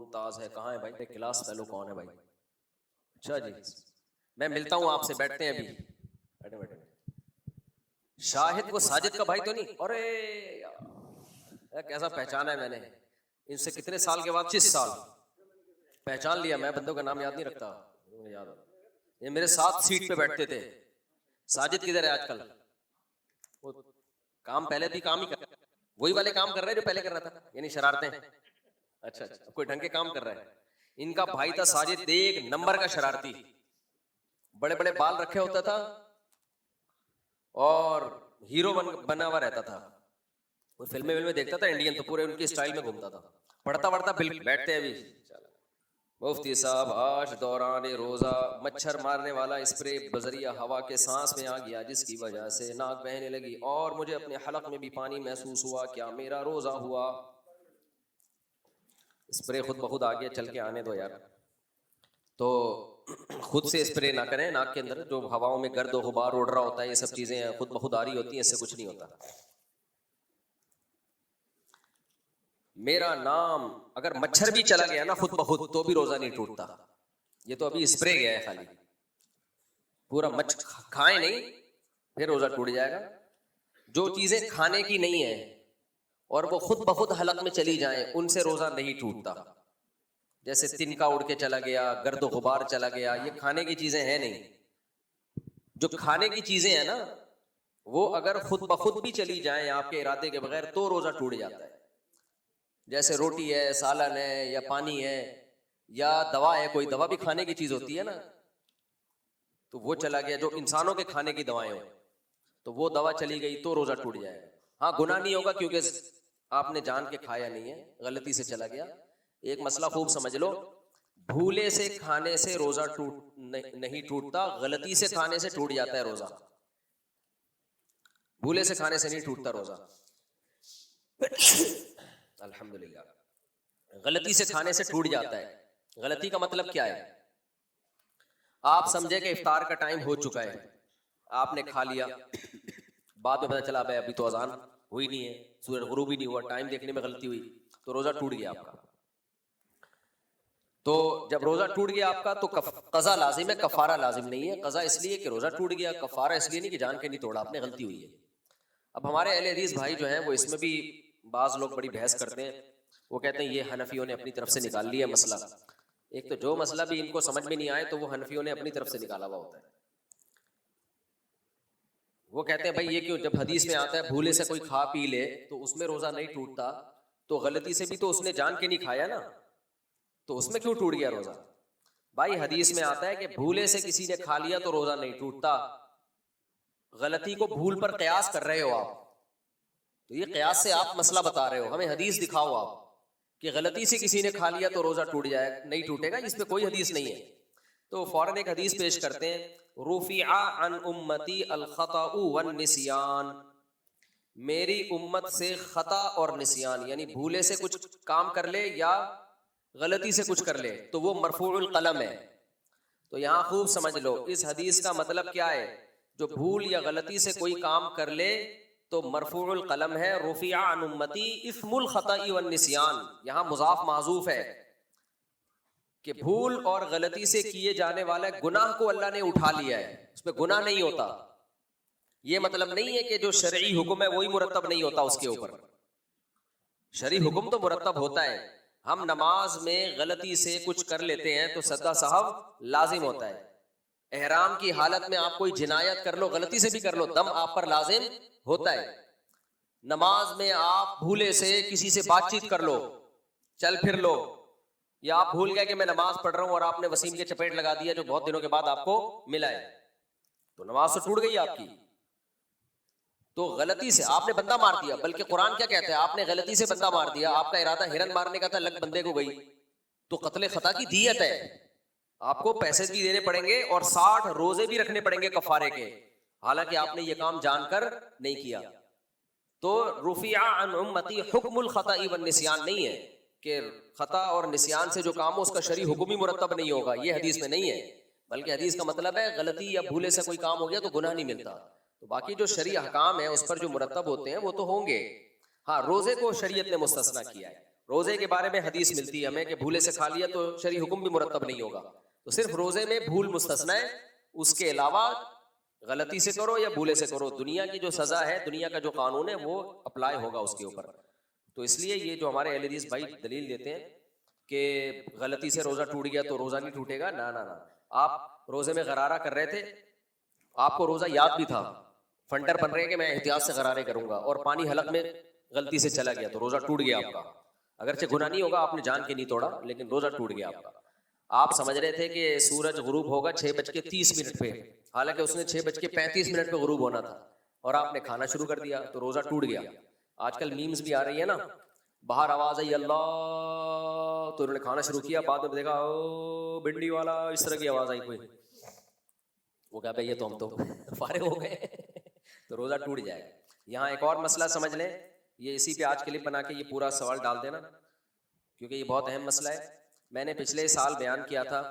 ممتاز ہے. کہاں ہے بھائی کلاس فیلو کون ہے بھائی؟ اچھا جی میں ملتا ہوں آپ سے, بیٹھتے ہیں ابھی. بیٹھے بیٹھے. شاہد وہ ساجد کا بھائی تو نہیں؟ ارے یار کیسا پہچانا ہے میں نے ان سے کتنے سال کے بعد, 25 سال پہچان لیا. میں بندوں کا نام یاد نہیں رکھتا, یاد یہ میرے ساتھ سیٹ پہ بیٹھتے تھے. ساجد کدھر ہے آج کل؟ وہ کام پہلے بھی کام ہی کر, وہی والے کام کر رہے ہیں جو پہلے کر رہا تھا, یعنی شرارتیں. اچھا اچھا کوئی ڈھنگ کے کام کر رہا ہے. ان کا بھائی تھا ساجد, ایک نمبر کا شرارتی, بڑے بڑے بال رکھے ہوتا تھا اور ہیرو بنا ہوا رہتا تھا. وہ فلمیں دیکھتا تھا انڈین, تو پورے ان کے سٹائل میں گھومتا تھا. پڑھتا پڑھتا بالکل بیٹھتے ہیں ابھی. مفتی صاحب آج دوران روزہ مچھر مارنے والا اسپرے بذریعہ ہوا کے سانس میں آ گیا, جس کی وجہ سے ناک بہنے لگی اور مجھے اپنے حلق میں بھی پانی محسوس ہوا. کیا میرا روزہ ہوا؟ اسپرے خود بخود آگے چل کے آنے دو یار. تو خود سے اسپرے نہ کریں ناک کے اندر, جو ہواؤں میں گرد و غبار اڑ رہا ہوتا ہے, یہ سب چیزیں خود بخود آ رہی ہوتی ہیں, اس سے کچھ نہیں ہوتا. میرا نام اگر مچھر بھی چلا گیا نا خود بخود تو بھی روزہ نہیں ٹوٹتا. یہ تو ابھی اسپرے گیا ہے خالی, پورا مچھر کھائیں نہیں پھر روزہ ٹوٹ جائے گا. جو چیزیں کھانے کی نہیں ہیں اور وہ خود بخود حلق میں چلی جائیں ان سے روزہ نہیں ٹوٹتا. جیسے تنکا اڑ کے چلا گیا, گرد و غبار چلا گیا, یہ کھانے کی چیزیں ہیں نہیں. جو کھانے کی چیزیں ہیں نا وہ اگر خود بخود بھی چلی جائیں آپ کے ارادے کے بغیر تو روزہ ٹوٹ جاتا ہے. جیسے روٹی ہے, سالن ہے, یا پانی ہے, یا دوا ہے. کوئی دوا بھی کھانے کی چیز ہوتی ہے نا, تو وہ چلا گیا. جو انسانوں کے کھانے کی دوائیں ہوں تو وہ دوا چلی گئی تو روزہ ٹوٹ جائے گا. ہاں گناہ نہیں ہوگا کیونکہ آپ نے جان کے کھایا نہیں ہے, غلطی سے چلا گیا. ایک مسئلہ خوب سمجھ لو, بھولے سے کھانے سے روزہ نہیں ٹوٹتا, غلطی سے کھانے سے ٹوٹ جاتا ہے روزہ. بھولے سے کھانے سے نہیں ٹوٹتا روزہ, الحمدللہ. غلطی سے کھانے سے ٹوٹ جاتا ہے. غلطی کا مطلب کیا ہے؟ آپ سمجھے کہ افطار کا ٹائم ہو چکا ہے, آپ نے کھا لیا, بعد میں پتا چلا بھائی ابھی تو اذان ہوئی نہیں ہے, سورج غروب ہی نہیں ہوا, ٹائم دیکھنے میں غلطی ہوئی, تو روزہ ٹوٹ گیا آپ کا. تو جب روزہ ٹوٹ گیا آپ کا تو قضا لازم ہے, کفارہ لازم نہیں ہے. قضا اس لیے کہ روزہ ٹوٹ گیا, کفارہ اس لیے نہیں کہ جان کے نہیں توڑا آپ نے, غلطی ہوئی ہے. اب ہمارے اہل حدیث بھائی جو ہیں وہ اس میں بھی بعض لوگ بڑی بحث کرتے ہیں. وہ کہتے ہیں یہ حنفیوں نے اپنی طرف سے نکال لیا مسئلہ. ایک تو جو مسئلہ بھی ان کو سمجھ میں نہیں آئے تو وہ حنفیوں نے اپنی طرف سے نکالا ہوا ہوتا ہے. وہ کہتے ہیں بھائی یہ کیوں, جب حدیث میں آتا ہے بھولے سے کوئی کھا پی لے تو اس میں روزہ نہیں ٹوٹتا, تو غلطی سے بھی تو اس نے جان کے نہیں کھایا نا, تو اس میں کیوں ٹوٹ گیا روزہ؟ بھائی حدیث میں آتا ہے کہ بھولے سے کسی نے کھا لیا تو روزہ نہیں ٹوٹتا. غلطی کو بھول پر قیاس کر رہے ہو آپ, تو یہ قیاس سے آپ مسئلہ بتا رہے ہو. ہمیں حدیث دکھاؤ آپ کہ غلطی سے کسی نے کھا لیا تو روزہ ٹوٹ جائے, نہیں ٹوٹے گا, اس میں کوئی حدیث نہیں ہے. تو فوراً ایک حدیث پیش کرتے ہیں, رفع عن امتی الخطأ والنسیان, میری امت سے خطا اور نسیان یعنی بھولے سے کچھ کام کر لے یا غلطی سے کچھ کر لے تو وہ مرفوع القلم ہے. تو یہاں خوب سمجھ لو اس حدیث کا مطلب کیا ہے. جو بھول یا غلطی سے کوئی کام کر لے تو مرفوع القلم ہے. رفع عن امتی اسم الخطأ والنسیان, یہاں مضاف معذوف ہے کہ بھول اور غلطی سے کیے جانے والا گناہ کو اللہ نے اٹھا لیا ہے, اس پہ گناہ نہیں ہوتا. یہ مطلب نہیں ہے کہ جو شرعی حکم ہے وہی مرتب نہیں ہوتا اس کے اوپر. شرعی حکم تو مرتب ہوتا ہے. ہم نماز میں غلطی سے کچھ کر لیتے ہیں تو سجدہ سہو لازم ہوتا ہے. احرام کی حالت میں آپ کوئی جنایت کر لو, غلطی سے بھی کر لو, دم آپ پر لازم ہوتا ہے. نماز میں آپ بھولے سے کسی سے بات چیت کر لو, چل پھر لو, یا آپ بھول گئے کہ میں نماز پڑھ رہا ہوں اور آپ نے وسیم کے چپیٹ لگا دیا جو بہت دنوں کے بعد آپ کو ملا ہے, تو نماز تو ٹوٹ گئی آپ کی. تو غلطی سے آپ نے بندہ مار دیا, بلکہ قرآن کیا کہتا ہے, آپ نے غلطی سے بندہ مار دیا, آپ کا ارادہ ہرن مارنے کا تھا, لگ بندے کو گئی, تو قتل خطا کی دیت ہے. آپ کو پیسے بھی دینے پڑیں گے اور 60 روزے بھی رکھنے پڑیں گے کفارے کے, حالانکہ آپ نے یہ کام جان کر نہیں کیا. تو رفع عن امتی حکم الخطأ والنسیان نہیں ہے کہ خطا اور نسیان سے جو کام ہو اس کا شرعی حکم ہی مرتب نہیں ہوگا, یہ حدیث میں نہیں ہے. بلکہ حدیث کا مطلب ہے غلطی یا بھولے سے کوئی کام ہو گیا تو گناہ نہیں ملتا. تو باقی جو شرعی احکام ہیں اس پر جو مرتب ہوتے ہیں وہ تو ہوں گے. ہاں روزے کو شریعت نے مستثنیٰ کیا ہے, روزے کے بارے میں حدیث ملتی ہے ہمیں کہ بھولے سے کھا لیا تو شرعی حکم بھی مرتب نہیں ہوگا، تو صرف روزے میں بھول مستثنا ہے، اس کے علاوہ غلطی سے کرو یا بھولے سے کرو، دنیا کی جو سزا ہے، دنیا کا جو قانون ہے وہ اپلائی ہوگا اس کے اوپر۔ تو اس لیے یہ جو ہمارے اہل حدیث بھائی دلیل دیتے ہیں کہ غلطی سے روزہ ٹوٹ گیا تو روزہ نہیں ٹوٹے گا، نہ نہ نہ، آپ روزے میں غرارہ کر رہے تھے، آپ کو روزہ یاد بھی تھا، فنڈر بن رہے کہ میں احتیاط سے غرارے کروں گا، اور پانی حلق میں غلطی سے چلا گیا تو روزہ ٹوٹ گیا آپ کا، اگرچہ گناہ نہیں ہوگا، آپ نے جان کے نہیں توڑا لیکن روزہ ٹوٹ گیا آپ کا۔ آپ سمجھ رہے تھے کہ سورج غروب ہوگا 6:30 پہ، حالانکہ اس نے 6:35 پہ غروب ہونا تھا، اور آپ نے کھانا شروع کر دیا تو روزہ ٹوٹ گیا۔ آج کل میمز بھی آ رہی ہے نا، باہر آواز آئی اللہ تو انہوں نے کھانا شروع کیا، بعد میں دیکھا او بھنڈی والا، اس طرح کی آواز آئی کوئی، وہ کہا بھائی یہ تو ہم تو فارغ ہو گئے تو روزہ ٹوٹ جائے گا۔ یہاں ایک اور مسئلہ سمجھ لیں، یہ اسی پہ آج کلپ بنا کے یہ پورا سوال ڈال دینا کیونکہ یہ بہت اہم مسئلہ ہے۔ میں نے پچھلے سال بیان کیا تھا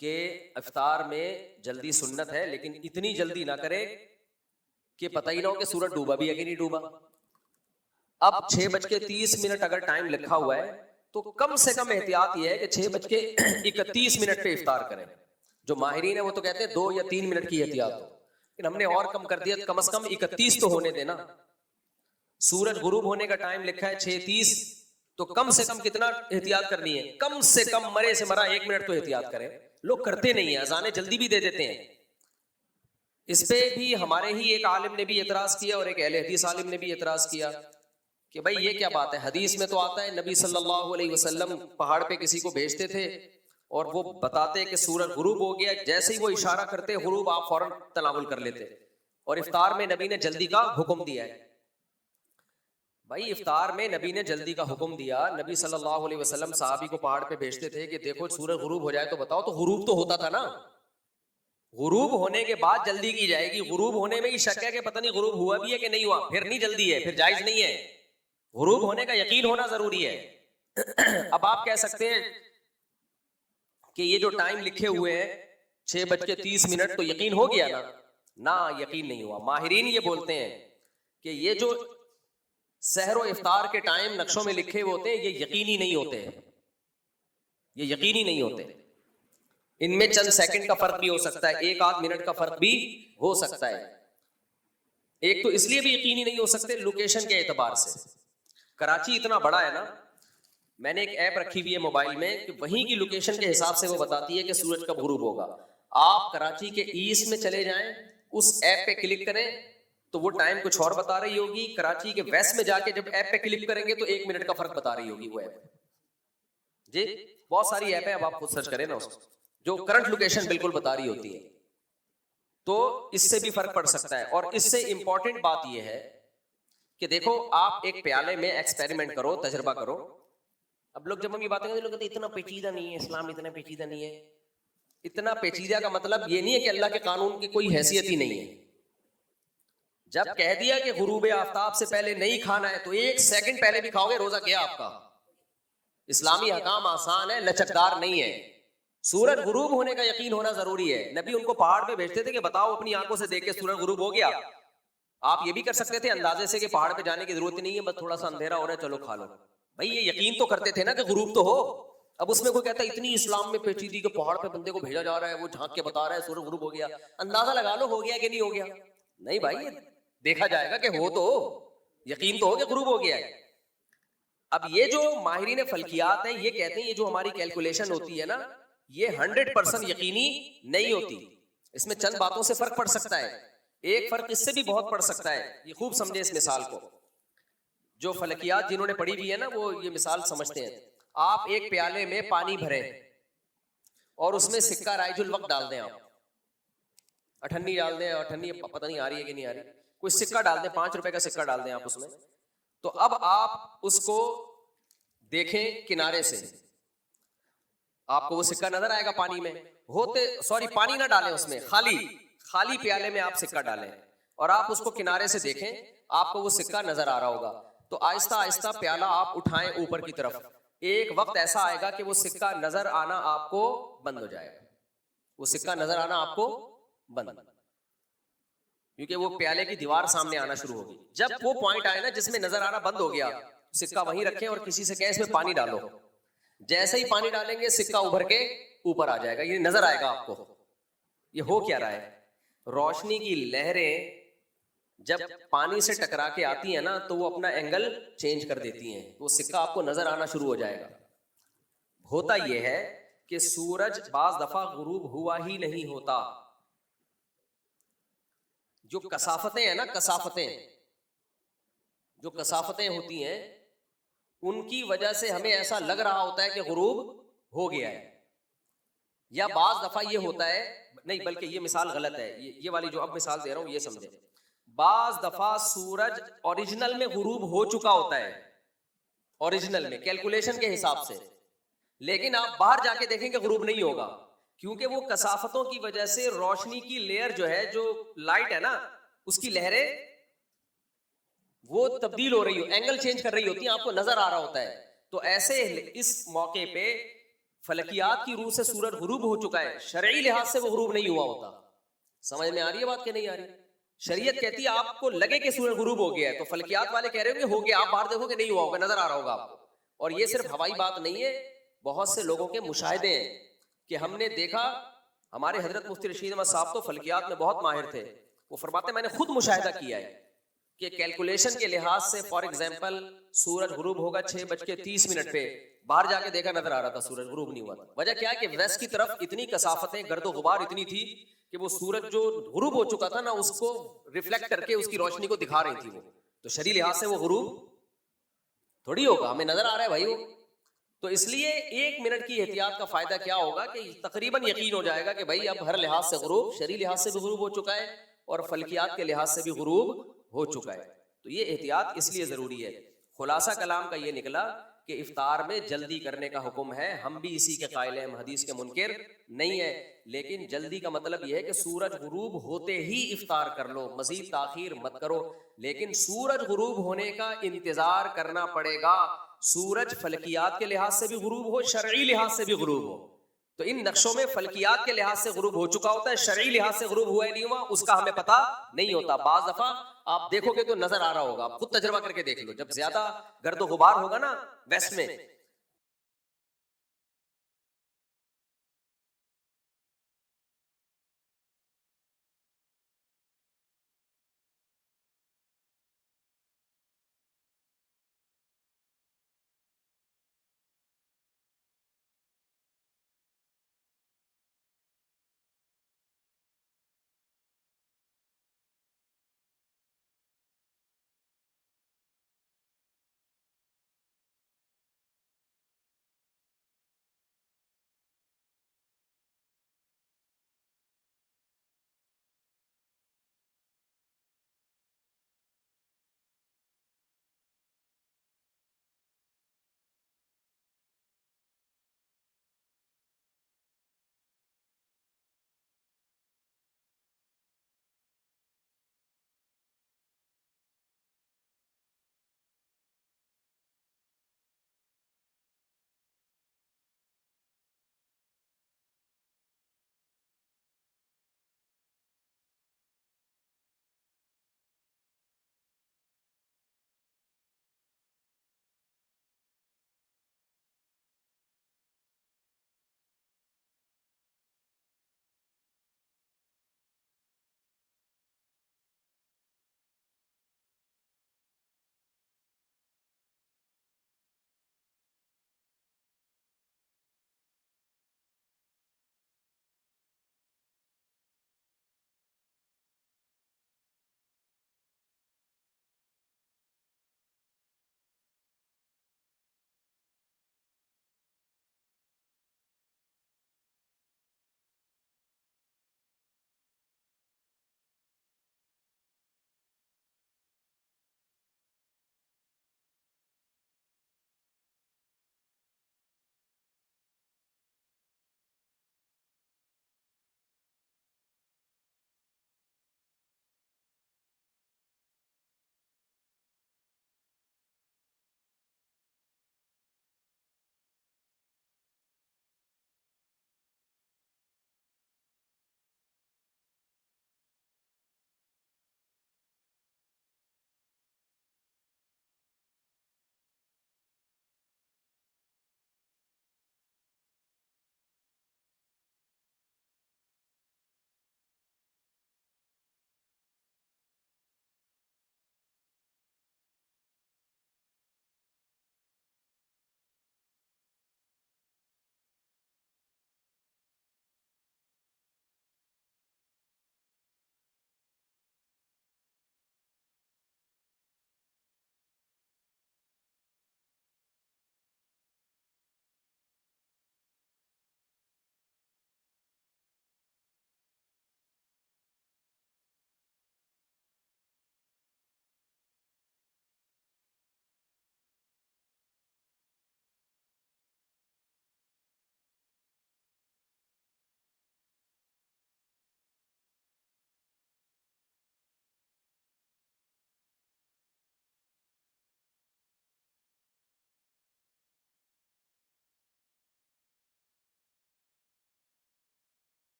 کہ افطار میں جلدی سنت ہے، لیکن اتنی جلدی نہ کرے کہ پتہ ہی نہ ہو کہ سورج ڈوبا بھی ہے کہ نہیں ڈوبا۔ اب 6:30 اگر ٹائم لکھا ہوا ہے تو کم سے کم احتیاط یہ ہے کہ 6:31 پہ افطار کریں۔ جو ماہرین ہیں وہ تو کہتے ہیں 2 یا 3 منٹ کی احتیاط ہو، لیکن ہم نے اور کم کر دیا، کم از کم 31 تو ہونے دینا۔ سورج غروب ہونے کا ٹائم لکھا ہے 6:30، تو کم سے کم کتنا احتیاط کرنی ہے؟ کم سے کم مرے سے مرا 1 منٹ تو احتیاط کریں۔ لوگ کرتے نہیں ہیں، اذانیں جلدی بھی دے دیتے ہیں۔ اس پہ بھی ہمارے ہی ایک عالم نے بھی اعتراض کیا اور ایک اہل حدیث عالم نے بھی اعتراض کیا کہ بھائی یہ کیا بات ہے، حدیث میں تو آتا ہے نبی صلی اللہ علیہ وسلم پہاڑ پہ کسی کو بھیجتے تھے اور وہ بتاتے کہ سورج غروب ہو گیا، جیسے ہی وہ اشارہ کرتے غروب آپ فوراً تناول کر لیتے، اور افطار میں نبی نے جلدی کا حکم دیا ہے۔ بھائی افطار میں نبی نے جلدی کا حکم دیا، نبی صلی اللہ علیہ وسلم صحابی کو پہاڑ پہ بھیجتے تھے کہ دیکھو سورج غروب ہو جائے تو بتاؤ، تو غروب تو ہوتا تھا نا، غروب ہونے کے بعد جلدی کی جائے گی، غروب ہونے میں ہی شک ہے کہ پتہ نہیں غروب ہوا بھی ہے کہ نہیں ہوا، پھر نہیں جلدی ہے، پھر جائز نہیں ہے، غروب ہونے کا یقین ہونا ضروری ہے۔ اب آپ کہہ سکتے ہیں کہ یہ جو ٹائم لکھے ہوئے ہیں 6:30 تو یقین ہو گیا نا؟ نہ، یقین نہیں ہوا۔ ماہرین یہ بولتے ہیں کہ یہ جو سحر و افطار کے ٹائم نقشوں میں لکھے ہوتے ہیں یہ یقینی نہیں ہوتے، یہ یقینی نہیں ہوتے، ان میں چند سیکنڈ کا فرق بھی ہو سکتا ہے، 1-8 منٹ کا فرق بھی ہو سکتا ہے۔ ایک تو اس لیے بھی یقینی نہیں ہو سکتے لوکیشن کے اعتبار سے، کراچی اتنا بڑا ہے نا، میں نے ایک ایپ رکھی ہوئی ہے موبائل میں کہ وہیں کی لوکیشن کے حساب سے وہ بتاتی ہے کہ سورج کب غروب ہوگا۔ آپ کراچی کے ایسٹ میں چلے جائیں، اس ایپ پہ کلک کریں تو وہ ٹائم کچھ اور بتا رہی ہوگی، کراچی کے ویسٹ میں جا کے جب ایپ پہ کلک کریں گے تو 1 منٹ کا فرق بتا رہی ہوگی وہ ایپ۔ جی بہت ساری ایپ ہے، اب آپ خود سرچ کریں نا اس جو کرنٹ لوکیشن بالکل بتا رہی ہوتی ہے، تو اس سے بھی فرق پڑ سکتا ہے۔ اور اس سے امپورٹنٹ بات یہ ہے کہ دیکھو آپ ایک پیالے میں ایکسپیریمنٹ کرو، تجربہ کرو۔ اب لوگ جب ہم یہ باتیں کرتے ہیں، لوگ کہتے ہیں اتنا پیچیدہ نہیں ہے اسلام، اتنا پیچیدہ نہیں ہے۔ اتنا پیچیدہ کا مطلب یہ نہیں ہے کہ اللہ کے قانون کی کوئی حیثیت ہی نہیں ہے۔ جب کہہ دیا کہ غروب آفتاب سے پہلے نہیں کھانا ہے تو 1 سیکنڈ پہلے بھی کھاؤ گے روزہ گیا آپ کا۔ اسلامی حکام آسان ہے، لچکدار نہیں ہے۔ سورج غروب ہونے کا یقین ہونا ضروری ہے۔ نبی ان کو پہاڑ پہ بھیجتے تھے کہ بتاؤ اپنی آنکھوں سے دیکھ کے سورج غروب ہو گیا۔ آپ یہ بھی کر سکتے تھے اندازے سے کہ پہاڑ پہ جانے کی ضرورت نہیں ہے، بس تھوڑا سا اندھیرا ہو رہا ہے چلو کھا لو۔ بھائی یہ یقین تو کرتے تھے نا کہ غروب تو ہو۔ اب اس میں کوئی کہتا ہے اتنی اسلام میں پیچیدگی کہ پہاڑ پہ بندے کو بھیجا جا رہا ہے، وہ جھانک کے بتا رہا ہے سورج غروب ہو گیا، اندازہ لگا لو ہو گیا کہ نہیں ہو گیا۔ نہیں بھائی، یہ دیکھا جائے گا کہ ہو تو یقین تو ہو کہ غروب ہو گیا ہے۔ اب یہ جو ماہرین فلکیات ہیں یہ کہتے ہیں یہ جو ہماری کیلکولیشن ہوتی ہے نا یہ 100% یقینی نہیں ہوتی، اس میں چند باتوں سے فرق پڑ سکتا ہے۔ ایک فرق اس سے بھی بہت پڑ سکتا ہے، یہ خوب سمجھے اس مثال کو۔ جو فلکیات جنہوں نے پڑھی بھی ہے نا وہ یہ مثال سمجھتے ہیں۔ آپ ایک پیالے میں پانی بھریں اور اس میں سکہ رائج الوقت ڈال دیں، آپ اٹھنی ڈال دیں، اٹھنی پتہ نہیں آ رہی ہے کہ نہیں آ رہی، کوئی سکہ ڈال دیں، 5 روپے کا سکہ ڈال دیں آپ اس میں۔ تو اب آپ اس کو دیکھیں کنارے سے، آپ کو وہ سکہ نظر آئے گا پانی میں پانی نہ ڈالیں اس میں، خالی پیالے میں آپ سکہ ڈالیں اور آپ اس کو کنارے سے دیکھیں، آپ کو وہ سکہ نظر آ رہا ہوگا۔ تو آہستہ آہستہ پیالہ آپ اٹھائیں اوپر کی طرف، ایک وقت ایسا آئے گا کہ وہ سکہ نظر آنا آپ کو بند ہو جائے گا، وہ سکہ نظر آنا آپ کو بند، کیونکہ وہ پیالے کی دیوار سامنے آنا شروع ہوگی۔ جب وہ پوائنٹ آئے نا جس میں نظر آنا بند ہو گیا سکہ وہیں رکھیں اور کسی سے کہیں اس میں پانی ڈالو, جیسے ہی پانی ڈالیں گے سکہ ابھر کے اوپر آ جائے گا, یہ نظر آئے گا آپ کو. یہ ہو کیا رہا ہے, روشنی کی لہریں جب پانی سے ٹکرا کے آتی ہیں نا تو وہ اپنا اینگل چینج کر دیتی ہیں, تو وہ سکہ آپ کو نظر آنا شروع ہو جائے گا. ہوتا یہ ہے کہ سورج بعض دفعہ غروب ہوا ہی نہیں ہوتا. جو کثافتیں ہیں نا, جو کثافتیں ہوتی ہیں ان کی وجہ سے ہمیں ایسا لگ رہا ہوتا ہے کہ غروب ہو گیا ہے. یا بعض دفعہ یہ ہوتا ہے, نہیں بلکہ یہ مثال غلط ہے, یہ والی جو اب مثال دے رہا ہوں یہ سمجھیں. بعض دفعہ سورج اوریجنل میں غروب ہو چکا ہوتا ہے, اوریجنل میں کیلکولیشن کے حساب سے, لیکن آپ باہر جا کے دیکھیں کہ غروب نہیں ہوگا, کیونکہ وہ کثافتوں کی وجہ سے روشنی کی لیئر جو ہے, جو لائٹ ہے نا اس کی لہریں وہ تبدیل ہو رہی ہو, اینگل چینج کر رہی ہوتی ہیں, آپ کو نظر آ رہا ہوتا ہے. تو ایسے اس موقع پہ فلکیات کی روح سے سورج غروب ہو چکا ہے, شرعی لحاظ سے وہ غروب نہیں ہوا ہوتا. سمجھ میں آ رہی ہے بات کہ نہیں آ رہی؟ شریعت کہتی ہے آپ کو لگے کہ سورج غروب ہو گیا ہے, تو فلکیات والے کہہ رہے ہوں گے ہو گیا, آپ باہر دیکھو کہ نہیں ہوا ہوگا, نظر آ رہا ہوگا آپ کو. اور یہ صرف ہوائی بات نہیں ہے, بہت سے لوگوں کے مشاہدے ہیں کہ ہم نے دیکھا. ہمارے حضرت مفتی رشید احمد صاحب تو فلکیات میں بہت ماہر تھے, وہ فرماتے ہیں میں نے خود مشاہدہ کیا ہے کہ کیلکولیشن کے لحاظ سے فار ایگزامپل سورج غروب ہوگا 6:30 پہ, باہر جا کے دیکھا نظر آ رہا تھا سورج غروب نہیں ہوا تھا. وجہ کیا ہے کہ ویسٹ کی طرف اتنی کثافتیں, گرد و غبار اتنی تھی کہ وہ سورج جو غروب ہو چکا تھا نا اس کو ریفلیکٹ کر کے اس کی روشنی کو دکھا رہی تھی وہ, تو شرعی لحاظ سے وہ غروب تھوڑی ہوگا, ہمیں نظر آ رہا ہے بھائی وہ. تو اس لیے 1 منٹ کی احتیاط کا فائدہ کیا ہوگا کہ تقریباً یقین ہو جائے گا کہ بھائی اب ہر لحاظ سے غروب, شرعی لحاظ سے بھی غروب ہو چکا ہے اور فلکیات کے لحاظ سے بھی غروب ہو چکا ہے. تو یہ احتیاط اس لیے ضروری ہے. خلاصہ کلام کا یہ نکلا کہ افطار میں جلدی کرنے کا حکم ہے, ہم بھی اسی کے قائل ہیں, ہم حدیث کے منکر نہیں ہے. لیکن جلدی کا مطلب یہ ہے کہ سورج غروب ہوتے ہی افطار کر لو, مزید تاخیر مت کرو. لیکن سورج غروب ہونے کا انتظار کرنا پڑے گا. سورج فلکیات کے لحاظ سے بھی غروب ہو, شرعی لحاظ سے بھی غروب ہو. تو ان نقشوں میں فلکیات کے لحاظ سے غروب ہو چکا ہوتا ہے, شرعی لحاظ سے غروب ہوا ہے نہیں ہوا اس کا ہمیں پتہ نہیں ہوتا. بعض دفعہ آپ دیکھو گے تو نظر آ رہا ہوگا, آپ خود تجربہ کر کے دیکھ لو, جب زیادہ گرد و غبار ہوگا نا ویسٹ میں